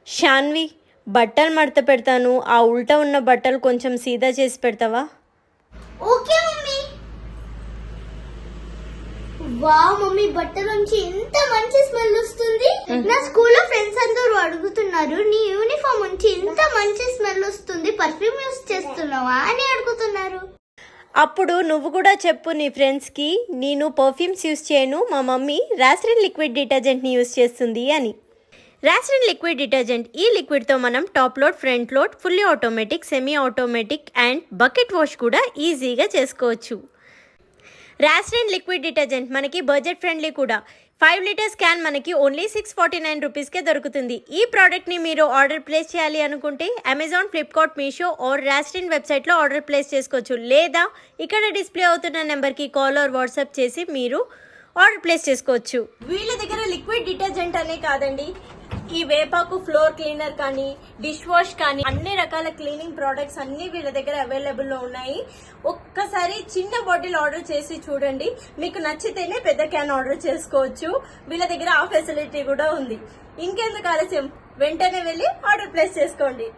శాన్వి, బట్టలు మడత పెడతాను. ఆ ఉల్టా ఉన్న బట్టలు కొంచెం సీదా చేసి పెడతావా? Okay mummy. వావ్ మమ్మీ, బట్టల నుంచి ఎంత మంచి స్మెల్ వస్తుంది. నా స్కూల్లో ఫ్రెండ్స్ అందరూ అడుగుతున్నారు, నీ యూనిఫామ్ నుంచి ఎంత మంచి స్మెల్ వస్తుంది, పర్ఫ్యూమ్ యూస్ చేస్తున్నావా అని అడుగుతున్నారు. అప్పుడు నువ్వు కూడా చెప్పు నీ ఫ్రెండ్స్కి, నేను పర్ఫ్యూమ్స్ యూస్ చేయను, మా మమ్మీ రాస్రిన్ లిక్విడ్ డిటర్జెంట్ని యూస్ చేస్తుంది అని. రాస్రిన్ లిక్విడ్ డిటర్జెంట్, ఈ లిక్విడ్తో మనం top load, front load, fully automatic, semi automatic and bucket wash కూడా ఈజీగా చేసుకోవచ్చు. రాస్రిన్ లిక్విడ్ డిటర్జెంట్ మనకి బడ్జెట్ ఫ్రెండ్లీ కూడా. 5 లీటర్స్ క్యాన్ మనకి ఓన్లీ 649 రూపీస్కే దొరుకుతుంది. ఈ ప్రోడక్ట్ని మీరు ఆర్డర్ ప్లేస్ చేయాలి అనుకుంటే అమెజాన్, ఫ్లిప్కార్ట్, మీషో ఆర్ రాస్రిన్ వెబ్సైట్లో ఆర్డర్ ప్లేస్ చేసుకోవచ్చు. లేదా ఇక్కడ డిస్ప్లే అవుతున్న నెంబర్కి కాల్ ఆర్ వాట్సాప్ చేసి మీరు ఆర్డర్ ప్లేస్ చేసుకోవచ్చు. వీళ్ళ దగ్గర లిక్విడ్ డిటర్జెంట్ అనే కాదండి, ఈ వేపాకు ఫ్లోర్ క్లీనర్ కానీ, డిష్ వాష్ కానీ, అన్ని రకాల క్లీనింగ్ ప్రోడక్ట్స్ అన్ని వీళ్ళ దగ్గర అవైలబుల్ లో ఉన్నాయి. ఒక్కసారి చిన్న బాటిల్ ఆర్డర్ చేసి చూడండి, మీకు నచ్చితేనే పెద్ద క్యాన్ ఆర్డర్ చేసుకోవచ్చు. వీళ్ళ దగ్గర ఆ ఫెసిలిటీ కూడా ఉంది. ఇంకెందుకు ఆలస్యం, వెంటనే వెళ్ళి ఆర్డర్ ప్లేస్ చేసుకోండి.